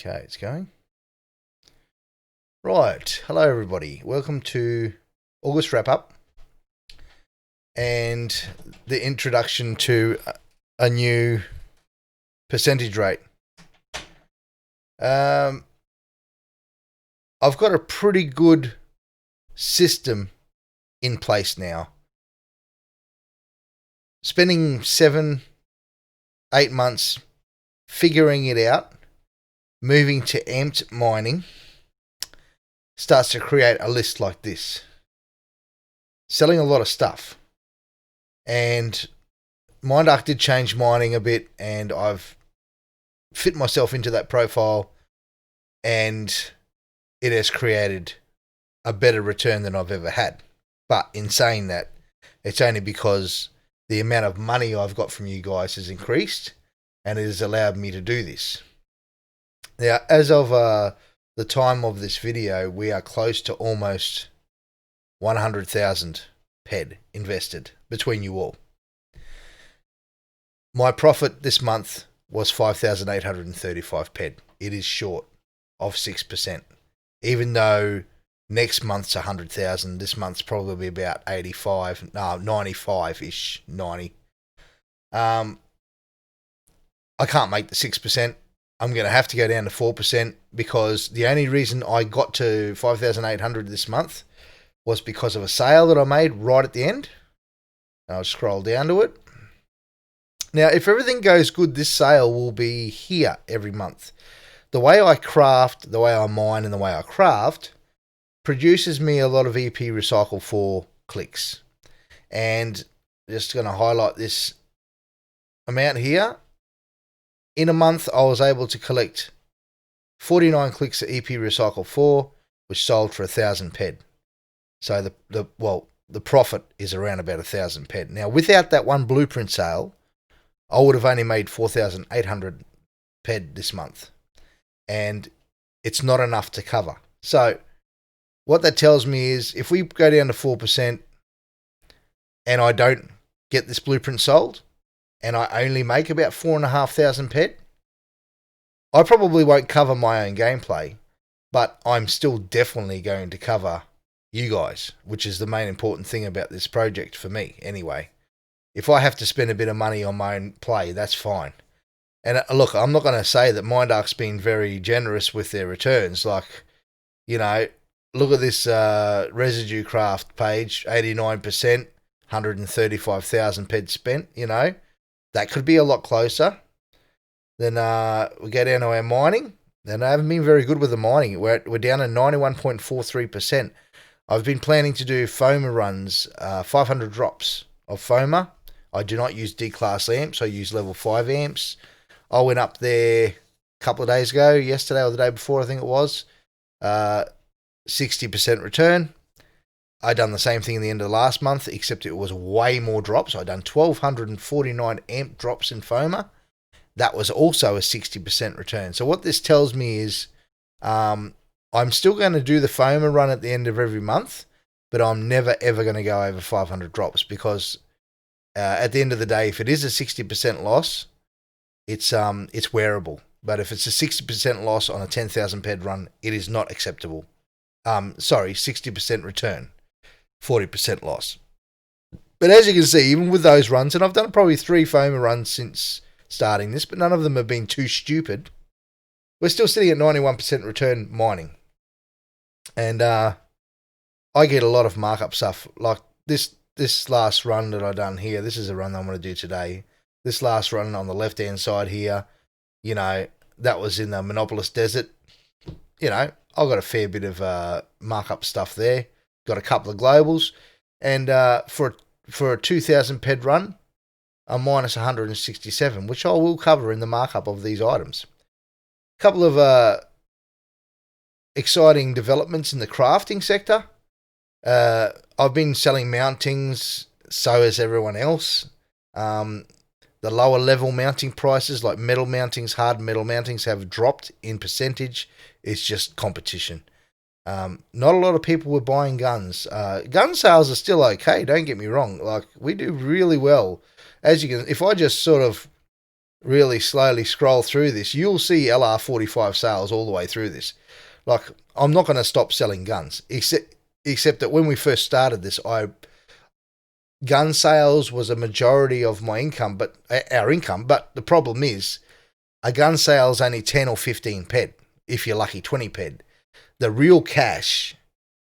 Okay, it's going. Right. Hello, everybody. Welcome to August wrap up and the introduction to a new percentage rate. I've got a pretty good system in place now. Spending 7-8 months figuring it out, moving to amped mining, starts to create a list like this. Selling a lot of stuff. And Mindark did change mining a bit, and I've fit myself into that profile, and it has created a better return than I've ever had. But in saying that, it's only because the amount of money I've got from you guys has increased, and it has allowed me to do this. Now, as of the time of this video, we are close to almost 100,000 PED invested between you all. My profit this month was 5,835 PED. It is short of 6%. Even though next month's 100,000, this month's probably about 95-ish, 90. I can't make the 6%. I'm going to have to go down to 4% because the only reason I got to 5,800 this month was because of a sale that I made right at the end. I'll scroll down to it. Now, if everything goes good, this sale will be here every month. The way I craft, the way I mine, and the way I craft produces me a lot of EP Recycle 4 clicks. And just going to highlight this amount here. In a month, I was able to collect 49 clicks at EP Recycle 4, which sold for 1,000 PED. So the profit is around about 1,000 PED. Now, without that one blueprint sale, I would have only made 4,800 PED this month. And it's not enough to cover. So what that tells me is if we go down to 4% and I don't get this blueprint sold and I only make about 4,500 PED, I probably won't cover my own gameplay, but I'm still definitely going to cover you guys, which is the main important thing about this project for me anyway. If I have to spend a bit of money on my own play, that's fine. And look, I'm not going to say that Mindark's been very generous with their returns. Like, you know, look at this residue craft page, 89%, 135,000 PED spent, you know. That could be a lot closer. Then we go down to our mining. Then I haven't been very good with the mining. We're down to 91.43%. I've been planning to do FOMA runs, 500 drops of FOMA. I do not use D-class amps. I use level 5 amps. I went up there a couple of days ago, yesterday or the day before, I think it was. 60% return. I done the same thing in the end of the last month, except it was way more drops. I done 1,249 amp drops in FOMA. That was also a 60% return. So what this tells me is I'm still going to do the FOMA run at the end of every month, but I'm never ever going to go over 500 drops because at the end of the day, if it is a 60% loss, it's wearable. But if it's a 60% loss on a 10,000 PED run, it is not acceptable. 60% return, 40% loss. But as you can see, even with those runs, and I've done probably 3 FOMA runs since starting this, but none of them have been too stupid. We're still sitting at 91% return mining. And I get a lot of markup stuff. Like this last run that I done here, this is a run I'm going to do today. This last run on the left-hand side here, you know, that was in the Monopolis Desert. You know, I've got a fair bit of markup stuff there. Got a couple of globals. And for a 2,000 PED run, I'm minus 167, which I will cover in the markup of these items. A couple of exciting developments in the crafting sector. I've been selling mountings, so has everyone else. The lower level mounting prices, like metal mountings, hard metal mountings, have dropped in percentage. It's just competition. Not a lot of people were buying guns. Gun sales are still okay, don't get me wrong. Like, we do really well. As you can, if I just sort of really slowly scroll through this, you'll see LR45 sales all the way through this. Like, I'm not going to stop selling guns, except that when we first started this, gun sales was a majority of my income, but our income. But the problem is, a gun sale's only 10 or 15 ped, if you're lucky, 20 ped. The real cash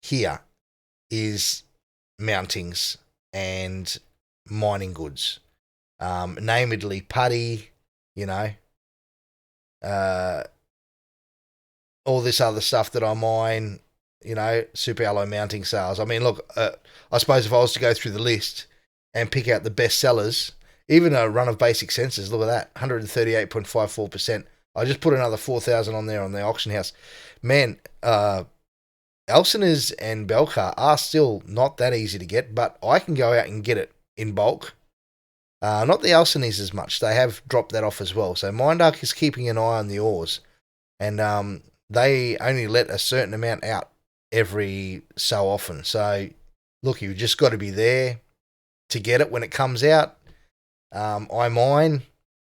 here is mountings and mining goods, namely putty, you know, all this other stuff that I mine, super alloy mounting sales. I mean, look, I suppose if I was to go through the list and pick out the best sellers, even a run of basic sensors, look at that, 138.54%. I just put another 4,000 on there on the auction house. Man, Elsinors and Belcar are still not that easy to get, but I can go out and get it in bulk. Not the Elsinors as much. They have dropped that off as well. So Mindark is keeping an eye on the ores. And they only let a certain amount out every so often. So, look, you've just got to be there to get it when it comes out. I mine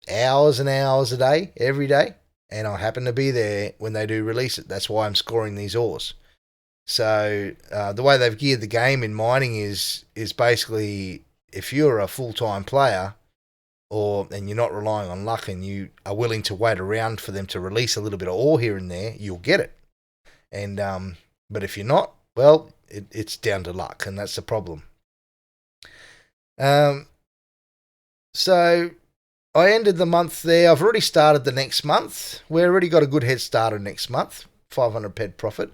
hours and hours a day, every day. And I happen to be there when they do release it. That's why I'm scoring these ores. So the way they've geared the game in mining is basically, if you're a full-time player and you're not relying on luck and you are willing to wait around for them to release a little bit of ore here and there, you'll get it. And but if you're not, well, it's down to luck, and that's the problem. So I ended the month there. I've already started the next month. We've already got a good head start on next month, 500 ped profit.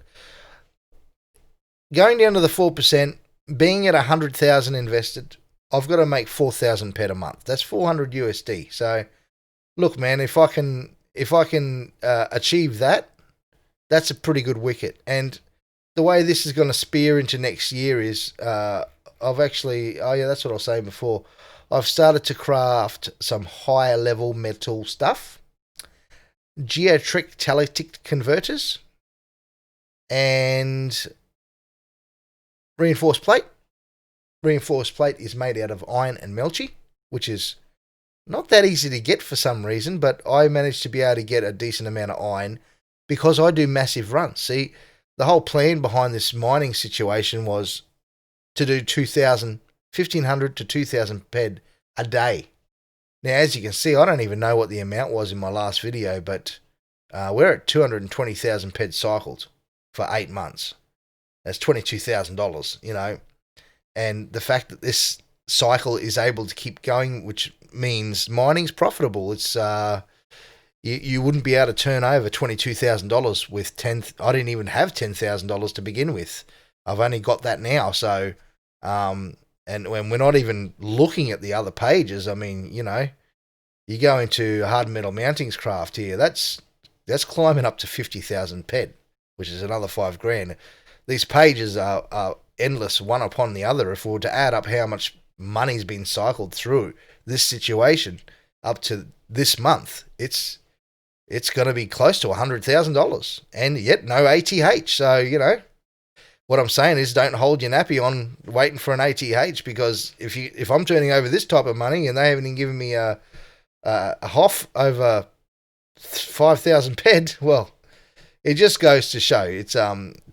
Going down to the 4%, being at 100,000 invested, I've got to make 4,000 ped a month. That's 400 USD. So, look, man, if I can achieve that, that's a pretty good wicket. And the way this is going to spear into next year is, that's what I was saying before. I've started to craft some higher level metal stuff, geotrick teletic converters, and reinforced plate. Reinforced plate is made out of iron and melchi, which is not that easy to get for some reason, but I managed to be able to get a decent amount of iron because I do massive runs. See, the whole plan behind this mining situation was to do 1,500 to 2,000 ped a day. Now, as you can see, I don't even know what the amount was in my last video, but we're at 220,000 ped cycled for 8 months. That's $22,000, and the fact that this cycle is able to keep going, which means mining's profitable. It's you wouldn't be able to turn over $22,000 with I didn't even have $10,000 to begin with. I've only got that now. So, and when we're not even looking at the other pages, I mean, you go into hard metal mountings craft here. That's climbing up to 50,000 ped, which is another $5,000. These pages are endless, one upon the other. If we were to add up how much money's been cycled through this situation up to this month, it's going to be close to $100,000, and yet no ATH. So what I'm saying is, don't hold your nappy on waiting for an ATH, because if I'm turning over this type of money and they haven't even given me a HOF over 5,000 ped, well, it just goes to show it's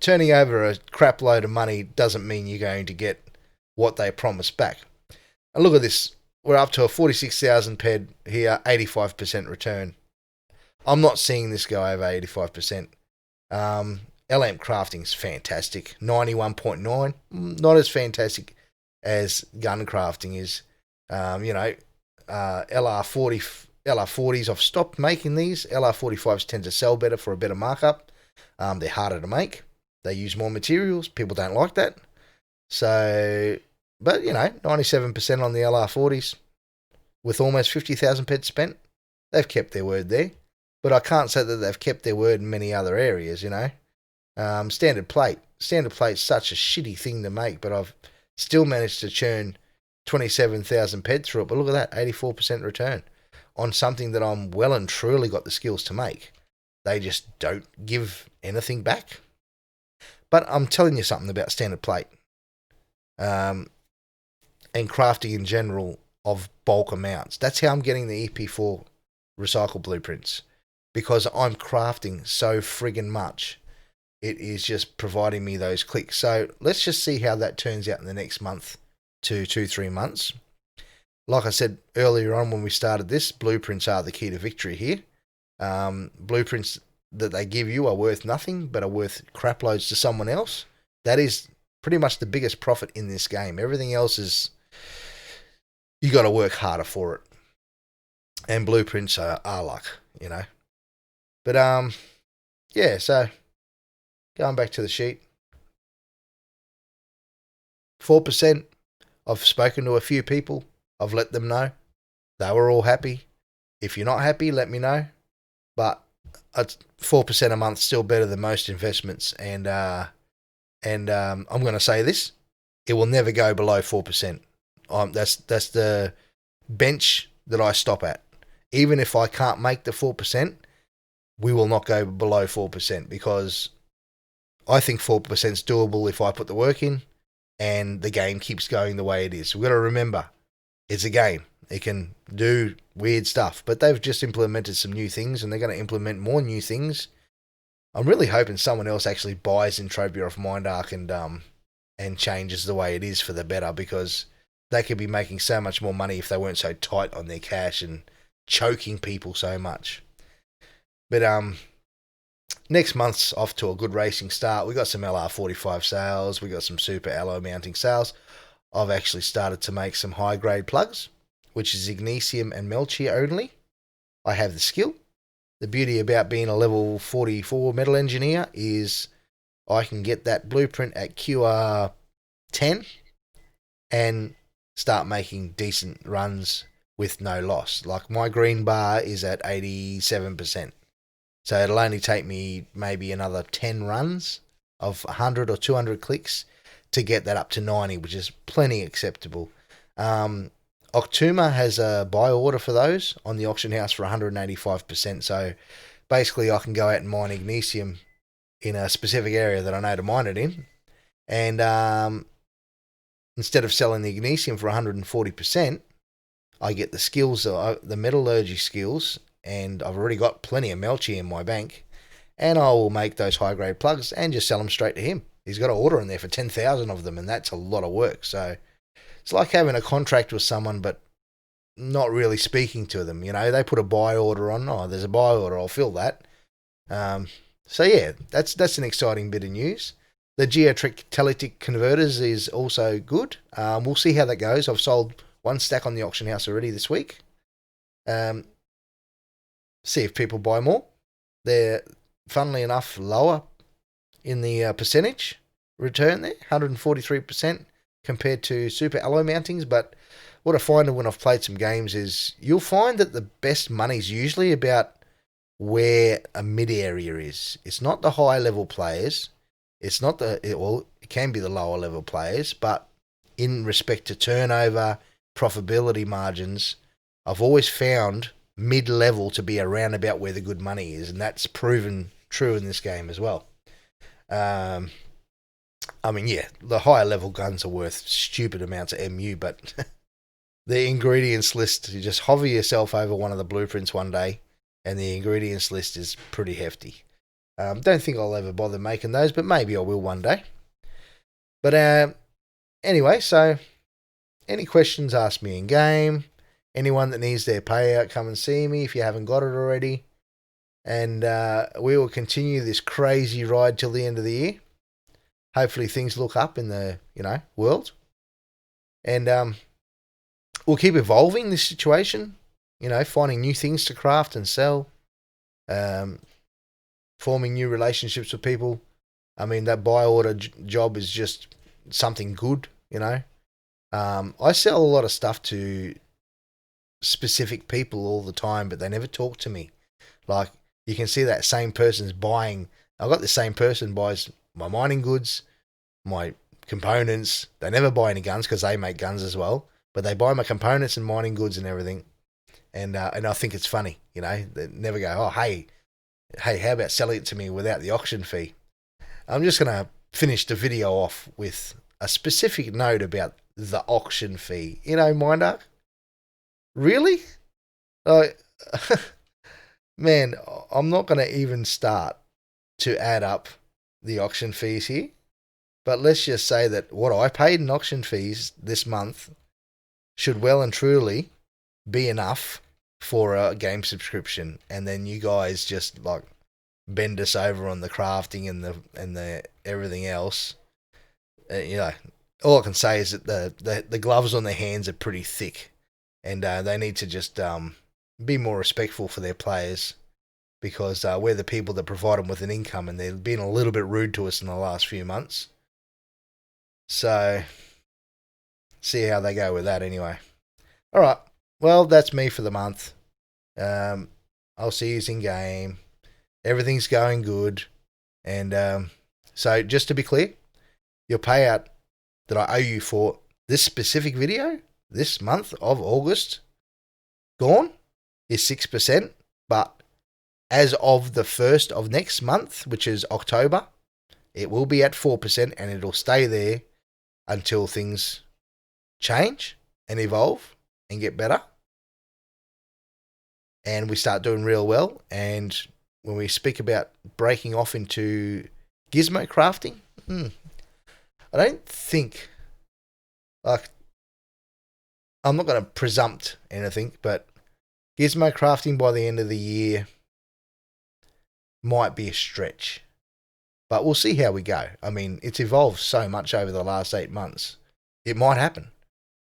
turning over a crap load of money doesn't mean you're going to get what they promise back. And look at this. We're up to a 46,000 ped here, 85% return. I'm not seeing this go over 85%. LAMP crafting's fantastic, 91.9. Not as fantastic as gun crafting is. LR40s, I've stopped making these. LR45s tend to sell better for a better markup. They're harder to make. They use more materials. People don't like that. So, but 97% on the LR40s with almost 50,000 ped spent. They've kept their word there. But I can't say that they've kept their word in many other areas, Standard plate. Standard plate's such a shitty thing to make, but I've still managed to churn 27,000 ped through it. But look at that, 84% return on something that I'm well and truly got the skills to make. They just don't give anything back. But I'm telling you something about standard plate and crafting in general of bulk amounts. That's how I'm getting the EP4 recycle blueprints because I'm crafting so friggin' much. It is just providing me those clicks. So let's just see how that turns out in the next month to 2-3 months. Like I said earlier on when we started this, blueprints are the key to victory here. Blueprints that they give you are worth nothing, but are worth crap loads to someone else. That is pretty much the biggest profit in this game. Everything else is, you got to work harder for it. And blueprints are luck, you know. But yeah, so going back to the sheet, 4%. I've spoken to a few people. I've let them know. They were all happy. If you're not happy, let me know. But 4% a month still better than most investments. And I'm going to say this: it will never go below 4%. That's the bench that I stop at. Even if I can't make the 4%, we will not go below 4% because I think 4% is doable if I put the work in and the game keeps going the way it is. We've got to remember, it's a game. It can do weird stuff, but they've just implemented some new things and they're going to implement more new things. I'm really hoping someone else actually buys Entropia off Mindark and changes the way it is for the better, because they could be making so much more money if they weren't so tight on their cash and choking people so much. But next month's off to a good racing start. We got some LR45 sales. We got some super alloy mounting sales. I've actually started to make some high grade plugs, which is Ignesium and Melchior only. I have the skill. The beauty about being a level 44 metal engineer is I can get that blueprint at QR 10 and start making decent runs with no loss. Like my green bar is at 87%. So it'll only take me maybe another 10 runs of 100 or 200 clicks to get that up to 90, which is plenty acceptable. Octuma has a buy order for those on the auction house for 185%. So basically I can go out and mine Ignesium in a specific area that I know to mine it in. And instead of selling the Ignesium for 140%, I get the skills, the metallurgy skills, and I've already got plenty of Melchi in my bank, and I will make those high-grade plugs and just sell them straight to him. He's got an order in there for 10,000 of them, and that's a lot of work. So it's like having a contract with someone, but not really speaking to them. You know, they put a buy order on. Oh, there's a buy order. I'll fill that. So yeah, that's an exciting bit of news. The geotectic converters is also good. We'll see how that goes. I've sold one stack on the auction house already this week. See if people buy more. They're, funnily enough, lower in the percentage return there, 143% compared to super alloy mountings. But what I find when I've played some games is you'll find that the best money's usually about where a mid area is. It's not the high level players. It can be the lower level players, but in respect to turnover, profitability margins, I've always found mid-level to be around about where the good money is, and that's proven true in this game as well. I mean, yeah, the higher level guns are worth stupid amounts of MU, but the ingredients list, you just hover yourself over one of the blueprints one day, and the ingredients list is pretty hefty. Don't think I'll ever bother making those, but maybe I will one day. But anyway, so any questions, ask me in game. Anyone that needs their payout, come and see me if you haven't got it already. And we will continue this crazy ride till the end of the year. Hopefully things look up in the, world. And we'll keep evolving this situation, finding new things to craft and sell. Forming new relationships with people. I mean, that buy order job is just something good, I sell a lot of stuff to specific people all the time, but they never talk to me. Like, you can see that same person's buying. I've got the same person buys my mining goods, my components. They never buy any guns because they make guns as well, but they buy my components and mining goods and everything. And I think it's funny, they never go, oh, hey, how about selling it to me without the auction fee? I'm just going to finish the video off with a specific note about the auction fee. Mindark? Really? Man, I'm not going to even start to add up the auction fees here. But let's just say that what I paid in auction fees this month should well and truly be enough for a game subscription. And then you guys just like bend us over on the crafting and the everything else. All I can say is that the gloves on their hands are pretty thick, and they need to just be more respectful for their players, because we're the people that provide them with an income, and they've been a little bit rude to us in the last few months. So, see how they go with that anyway. All right. Well, that's me for the month. I'll see you in game. Everything's going good. And so, just to be clear, your payout that I owe you for this specific video, this month of August, gone, is 6%. But as of the 1st of next month, which is October, it will be at 4%, and it'll stay there until things change and evolve and get better. And we start doing real well. And when we speak about breaking off into gizmo crafting, I don't think, like, I'm not going to presumpte anything, but gizmo crafting by the end of the year might be a stretch. But we'll see how we go. I mean, it's evolved so much over the last 8 months. It might happen.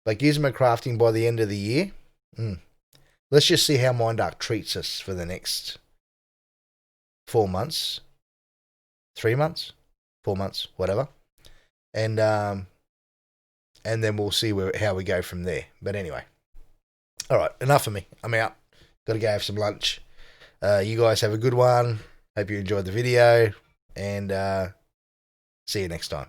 But gizmo crafting by the end of the year, let's just see how Mindark treats us for the next 4 months, 3 months, 4 months, whatever. And then we'll see how we go from there. But anyway. All right, enough of me. I'm out. Got to go have some lunch. You guys have a good one. Hope you enjoyed the video. And see you next time.